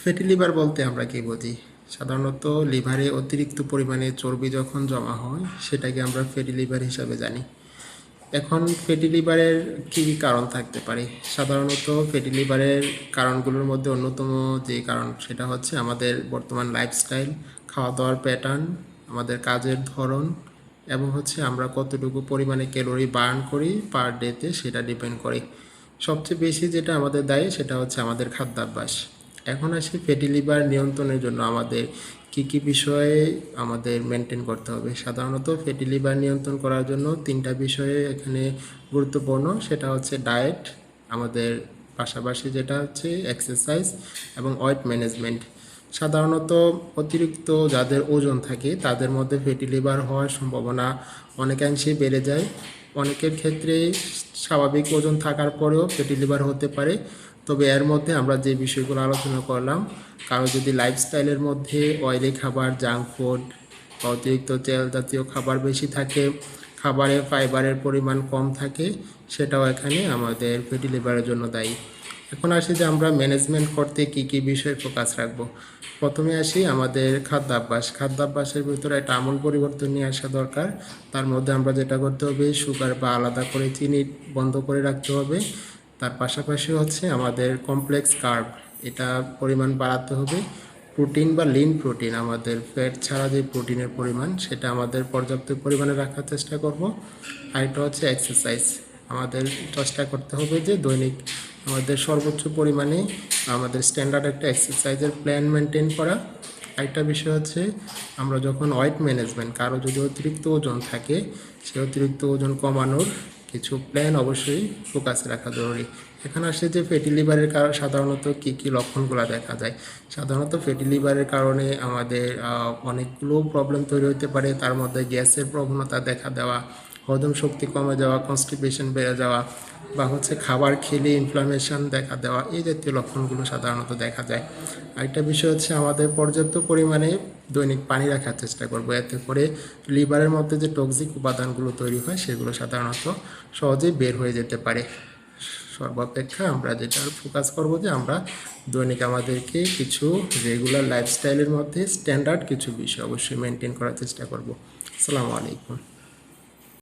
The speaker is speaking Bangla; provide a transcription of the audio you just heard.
ফ্যাটি লিভার বলতে আমরা কি বুঝি? সাধারণত লিভারে অতিরিক্ত পরিমাণে চর্বি যখন জমা হয় সেটাকে আমরা ফ্যাটি লিভার হিসাবে জানি। এখন ফ্যাটি লিভারের কী কী কারণ থাকতে পারে? সাধারণত ফ্যাটি লিভারের কারণগুলোর মধ্যে অন্যতম যে কারণ সেটা হচ্ছে আমাদের বর্তমান লাইফস্টাইল, খাওয়া দাওয়ার প্যাটার্ন, আমাদের কাজের ধরন এবং হচ্ছে আমরা কতটুকু পরিমাণে ক্যালোরি বার্ন করি পার ডেতে সেটা ডিপেন্ড করে। সবচেয়ে বেশি যেটা আমাদের দায়ী সেটা হচ্ছে আমাদের খাদ্যাভ্যাস। এখন আসি ফ্যাটি লিভার নিয়ন্ত্রণের জন্য আমাদের কি কি বিষয়ে আমাদের মেনটেন করতে হবে। সাধারণত ফ্যাটি লিভার নিয়ন্ত্রণ করার জন্য তিনটা বিষয়ে এখানে গুরুত্বপূর্ণ, সেটা হচ্ছে ডায়েট, আমাদের পাশাপাশি যেটা হচ্ছে এক্সারসাইজ এবং ওয়েট ম্যানেজমেন্ট। সাধারণত অতিরিক্ত যাদের ওজন থাকে তাদের মধ্যে ফ্যাটি লিভার হওয়ার সম্ভাবনা অনেকাংশেই বেড়ে যায়। অনেকের ক্ষেত্রে স্বাভাবিক ওজন থাকার পরেও ফ্যাটি লিভার হতে পারে। তবে এর মধ্যে আমরা যে বিষয়গুলো আলোচনা করলাম, কারো যদি লাইফস্টাইলের মধ্যে অয়েলি খাবার, জাঙ্ক ফুড, অতিরিক্ত তেল জাতীয় খাবার বেশি থাকে, খাবারে ফাইবারের পরিমাণ কম থাকে, সেটাও এখানে আমাদের ফ্যাটি লিভারের জন্য দায়ী। এখন আসি যে আমরা ম্যানেজমেন্ট করতে কি কি বিষয়ে ফোকাস রাখব। প্রথমে আসি আমাদের খাদ্যাভ্যাসের ভিতরে একটা আমূল পরিবর্তন নিয়ে আসা দরকার। তার মধ্যে আমরা যেটা করতে হবে, সুগার বা আলাদা করে চিনি বন্ধ করে রাখতে হবে। তার পাশাপাশি হচ্ছে আমাদের কমপ্লেক্স কার্ব, এটা পরিমাণ বাড়াতে হবে। প্রোটিন বা লিন প্রোটিন, আমাদের ফ্যাট ছাড়া যে প্রোটিনের পরিমাণ সেটা আমাদের পর্যাপ্ত পরিমাণে রাখার চেষ্টা করব। আরেকটা হচ্ছে এক্সারসাইজ, আমাদের চেষ্টা করতে হবে যে দৈনিক আমাদের সর্বোচ্চ পরিমাণে আমাদের স্ট্যান্ডার্ড একটা এক্সারসাইজের প্ল্যান মেনটেন করা। আরেকটা বিষয় হচ্ছে আমরা যখন ওয়েট ম্যানেজমেন্ট, কারো যদি অতিরিক্ত ওজন থাকে সে অতিরিক্ত ওজন কমানোর কিছু প্ল্যান অবশ্যই ফোকাসে রাখা জরুরি। এখানে আসে যে ফ্যাটি লিভারের কারণ সাধারণত কী কী লক্ষণগুলো দেখা যায়। সাধারণত ফ্যাটি লিভারের কারণে আমাদের অনেকগুলো প্রবলেম তৈরি হতে পারে। তার মধ্যে গ্যাসের প্রবণতা দেখা দেওয়া, হজম শক্তি কমে যাওয়া, কনস্টিপেশন বেড়ে যাওয়া, বা হচ্ছে খাবার খেলে ইনফ্লামেশন দেখা দেওয়া, এই জাতীয় লক্ষণগুলো সাধারণত দেখা যায়। আরেকটা বিষয় হচ্ছে আমাদের পর্যাপ্ত পরিমাণে দৈনিক পানি রাখার চেষ্টা করব, এতে করে লিভারের মধ্যে যে টক্সিক উপাদানগুলো তৈরি হয় সেগুলো সাধারণত সহজেই বের হয়ে যেতে পারে। সর্বাপেক্ষা আমরা যেটা ফোকাস করব যে আমরা দৈনিক আমাদেরকে কিছু রেগুলার লাইফস্টাইলের মধ্যে স্ট্যান্ডার্ড কিছু বিষয় অবশ্যই মেনটেন করার চেষ্টা করব। আসসালামু আলাইকুম।